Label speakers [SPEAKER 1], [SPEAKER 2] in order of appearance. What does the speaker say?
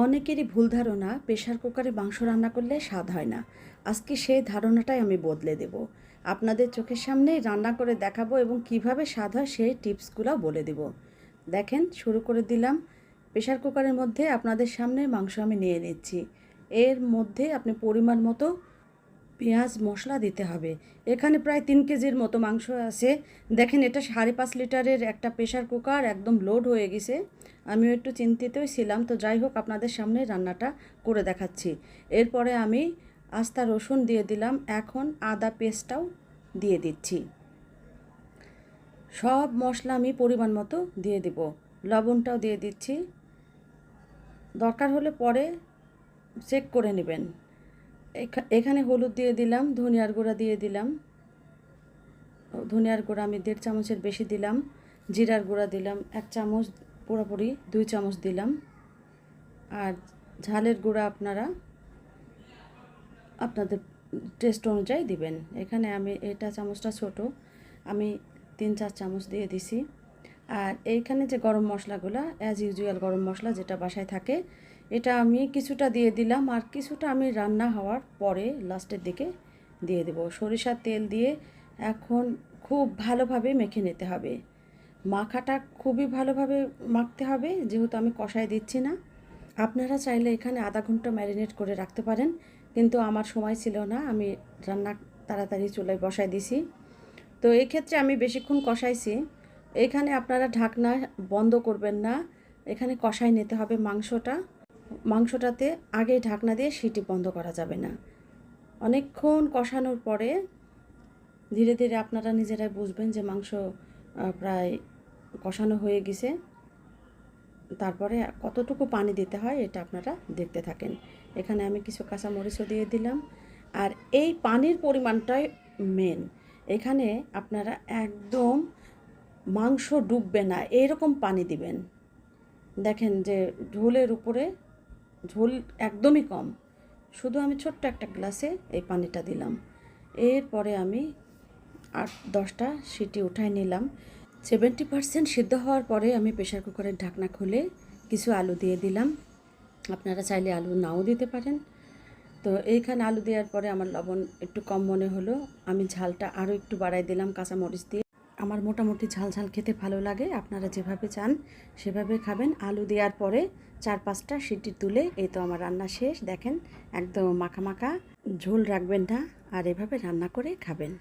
[SPEAKER 1] অনেকেরই ভুল ধারণা প্রেশার কুকারে মাংস রান্না করলে স্বাদ হয় না। আজকে সেই ধারণাটাই আমি বদলে দেব। আপনাদের চোখের সামনেই রান্না করে দেখাবো এবং কিভাবে স্বাদ হয় সেই টিপসগুলো বলে দেব। দেখেন, শুরু করে দিলাম। প্রেশার কুকারের মধ্যে আপনাদের সামনে মাংস আমি নিয়ে নিচ্ছি। এর মধ্যে আপনি পরিমাণ মতো পেঁয়াজ মশলা দিতে হবে। এখানে প্রায় 3 কেজির মতো মাংস আছে। দেখেন, এটা 5.5 লিটারের একটা প্রেশার কুকার, একদম লোড হয়ে গেছে। আমিও একটু চিন্তিতই ছিলাম, তো যাই হোক আপনাদের সামনে রান্নাটা করে দেখাচ্ছি। এরপরে আমি আস্তা রসুন দিয়ে দিলাম, এখন আদা পেস্টটাও দিয়ে দিচ্ছি। সব মশলা আমি পরিমাণ মতো দিয়ে দেব, লবণটাও দিয়ে দিচ্ছি। দরকার হলে পরে চেক করে নেবেন। এখানে হলুদ দিয়ে দিলাম, ধনিয়ার গুঁড়া দিয়ে দিলাম। ধনিয়ার গুঁড়া আমি 1.5 চামচের বেশি দিলাম। জিরার গুঁড়া দিলাম 1 চামচ, পুরোপুরি 2 চামচ দিলাম। আর ঝালের গুঁড়া আপনারা আপনাদের টেস্ট অনুযায়ী দিবেন। এখানে আমি এটা চামচটা ছোট, আমি 3-4 চামচ দিয়ে দিছি। আর এইখানে যে গরম মশলাগুলো, অ্যাজ ইউজুয়াল গরম মশলা যেটা বাসায় থাকে, এটা আমি কিছুটা দিয়ে দিলাম। আর কিছুটা আমি রান্না হওয়ার পরে লাস্টের দিকে দিয়ে দেব। সরিষার তেল দিয়ে এখন খুব ভালোভাবে মেখে নিতে হবে। মাখাটা খুবই ভালোভাবে মাখতে হবে, যেহেতু আমি কষায় দিচ্ছি না। আপনারা চাইলে এখানে আধা ঘন্টা ম্যারিনেট করে রাখতে পারেন, কিন্তু আমার সময় ছিল না, আমি রান্না তাড়াতাড়ি চুলায় বসায় দিছি। তো এই ক্ষেত্রে আমি বেশিক্ষণ কষাইছি। এখানে আপনারা ঢাকনা বন্ধ করবেন না, এখানে কষাই নিতে হবে মাংসটাতে আগে ঢাকনা দিয়ে সিটি বন্ধ করা যাবে না। অনেকক্ষণ কষানোর পরে ধীরে ধীরে আপনারা নিজেরাই বুঝবেন যে মাংস প্রায় কষানো হয়ে গেছে। তারপরে কতটুকু পানি দিতে হয় এটা আপনারা দেখতে থাকেন। এখানে আমি কিছু কাঁচামরিচও দিয়ে দিলাম। আর এই পানির পরিমাণটাই মেন। এখানে আপনারা একদম মাংস ডুববে না এরকম পানি দিবেন। দেখেন যে ঝোলের উপরে ঝোল একদমই কম, শুধু আমি ছোট্ট একটা গ্লাসে এই পানিটা দিলাম। এরপরে আমি 8-10টা সিটি উঠাই নিলাম। 70% সিদ্ধ হওয়ার পরে আমি প্রেশার কুকারের ঢাকনা খুলে কিছু আলু দিয়ে দিলাম। আপনারা চাইলে আলু নাও দিতে পারেন। তো এইখানে আলু দেওয়ার পরে আমার লবণ একটু কম মনে হলো, আমি ঝালটা আরও একটু বাড়াই দিলাম কাঁচামরিচ দিয়ে। আমার মোটামুটি ঝাল ঝাল খেতে ভালো লাগে, আপনারা যেভাবে চান সেভাবে খাবেন। আলু দেওয়ার পরে 4-5টা সিটি তুলে এই তো আমার রান্না শেষ। দেখেন, একদম মাখা মাখা, ঝোল রাখবেন না, আর এভাবে রান্না করে খাবেন।